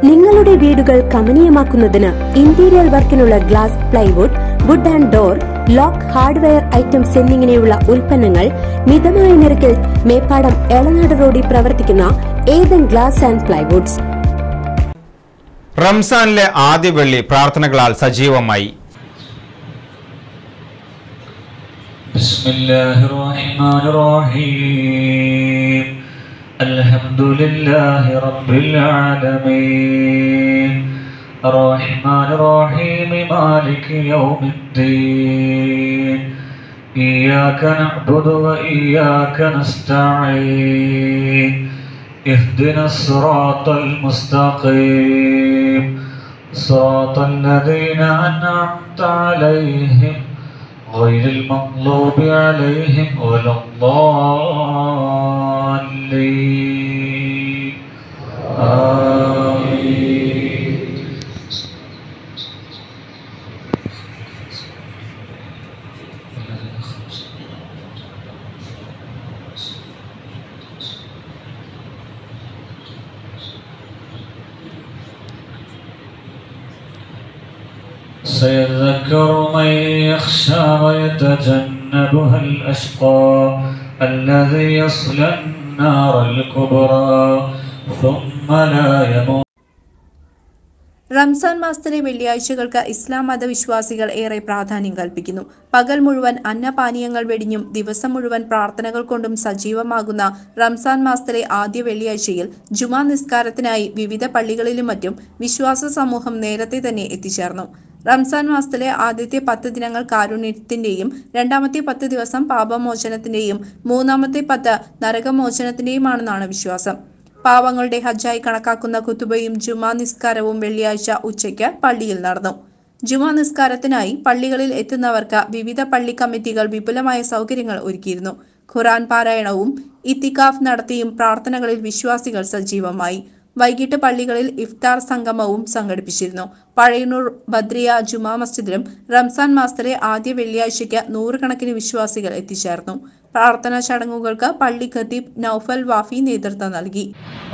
നിങ്ങളുടെ വീടുകൾ കമനീയമാക്കുന്നതിന് ഇന്റീരിയർ വർക്കിനുള്ള glass, plywood, wood and door, lock, hardware items എന്നിങ്ങനെയുള്ള ഉൽപ്പന്നങ്ങൾ മിതമായ നിരക്കിൽ മേപ്പാടം എളനാട് റോഡിൽ പ്രവർത്തിക്കുന്ന ഏതൻ ഗ്ലാസ് ആൻഡ് പ്ലൈവുഡ്സ്. റംസാനിലെ ആദ്യ വെള്ളി പ്രാർത്ഥനകളാൽ സജീവമായി. ബിസ്മില്ലാഹിർറഹ്മാനിർറഹീം. അൽഹംദുലില്ലാഹി റബ്ബിൽ ആലമീൻ. അർറഹ്മാനിർറഹീം. മാലികി യൗമിദ്ദീൻ. ഇയ്യാക നഅ്ബുദു വ ഇയ്യാക നസ്തഈൻ. اهدنا الصراط المستقيم صراط الذين أنعمت عليهم غير المغضوب عليهم ولا الضالين آمين. سيذكر من يخشى ويتجنبها الأشقى الذي يصلى النار الكبرى ثم لا يموت. റംസാൻ മാസത്തിലെ വെള്ളിയാഴ്ചകൾക്ക് ഇസ്ലാം മതവിശ്വാസികൾ ഏറെ പ്രാധാന്യം കൽപ്പിക്കുന്നു. പകൽ മുഴുവൻ അന്നപാനീയങ്ങൾ വെടിഞ്ഞും ദിവസം മുഴുവൻ പ്രാർത്ഥനകൾ കൊണ്ടും സജീവമാകുന്ന റംസാൻ മാസത്തിലെ ആദ്യ വെള്ളിയാഴ്ചയിൽ ജുമാ നിസ്കാരത്തിനായി വിവിധ പള്ളികളിലും മറ്റും വിശ്വാസ സമൂഹം നേരത്തെ തന്നെ എത്തിച്ചേർന്നു. റംസാൻ മാസത്തിലെ ആദ്യത്തെ 10 ദിനങ്ങൾ കാരുണ്യത്തിന്റെയും രണ്ടാമത്തെ 10 ദിവസം പാപമോചനത്തിന്റെയും മൂന്നാമത്തെ 10 നരകമോചനത്തിന്റെയുമാണെന്നാണ് വിശ്വാസം. പാവങ്ങളുടെ ഹജ്ജായി കണക്കാക്കുന്ന ഖുതുബയും ജുമാ നിസ്കാരവും വെള്ളിയാഴ്ച ഉച്ചയ്ക്ക് പള്ളിയിൽ നടന്നു. ജുമാ നിസ്കാരത്തിനായി പള്ളികളിൽ എത്തുന്നവർക്ക് വിവിധ പള്ളി കമ്മിറ്റികൾ വിപുലമായ സൗകര്യങ്ങൾ ഒരുക്കിയിരുന്നു. ഖുർആൻ പാരായണവും ഇത്തികാഫ് നടത്തിയും പ്രാർത്ഥനകളിൽ വിശ്വാസികൾ സജീവമായി. വൈകിട്ട് പള്ളികളിൽ ഇഫ്താർ സംഗമവും സംഘടിപ്പിച്ചിരുന്നു. പഴയന്നൂർ ബദ്രിയ ജുമാ മസ്ജിദിലും റംസാൻ മാസത്തിലെ ആദ്യ വെള്ളിയാഴ്ചയ്ക്ക് നൂറുകണക്കിന് വിശ്വാസികൾ എത്തിച്ചേർന്നു. പ്രാർത്ഥനാ ചടങ്ങുകൾക്ക് പള്ളി ഖതീബ് നൗഫൽ വാഫി നേതൃത്വം നൽകി.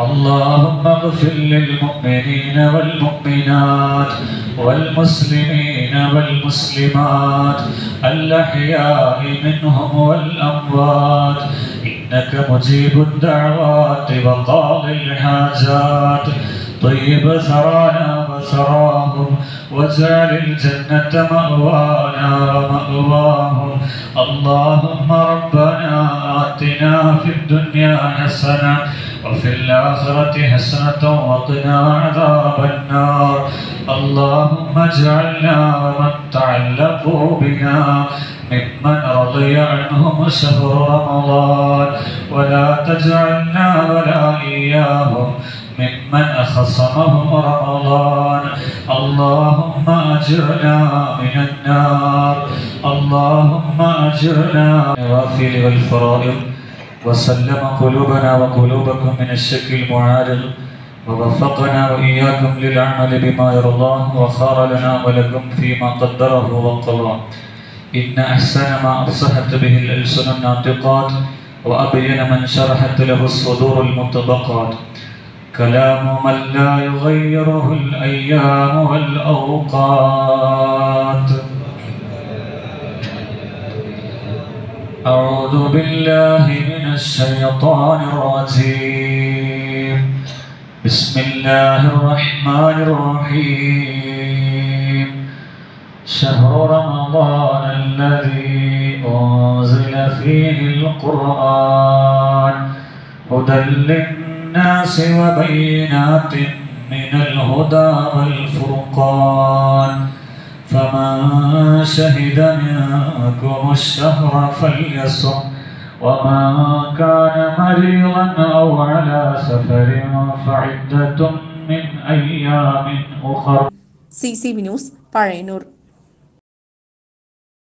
اللهم اغفر للمؤمنين والمؤمنات والمسلمين والمسلمات الأحياء منهم والأموات إنك مجيب الدعوات وقاضي الحاجات طيب ثرانا وثراهم واجعل الجنة مأوانا ومأواهم. اللهم ربنا آتنا في الدنيا حسنة وفي الآخرة حسنة وقنا عذاب النار. اللهم اجعلنا ومن تعلقوا بنا ممن رضي عنهم شهر رمضان ولا تجعلنا ولا إياهم ممن أخصمهم رمضان. اللهم أجرنا من النار. اللهم أجرنا النوافل والفرائض وسلم قلوبنا وقلوبكم من الشك المعارض ووفقنا وإياكم للعمل بما يرضاه وخار لنا ولكم فيما قدره وقضاه. إن أحسن ما أفصحت به الألسن الناطقات وأبين من شرحت له الصدور المطبقات كلام من لا يغيره الأيام والأوقات. أعوذ بالله من الشيطان الرجيم. بسم الله الرحمن الرحيم. شهر رمضان الذي أنزل فيه القرآن هدى للناس وبينات من الهدى والفرقان فمن شهد منكم الشهر فليصم ومن كان مريضا أو على سفر فعدة من أيام أخر. CCB News, Pazhayannur.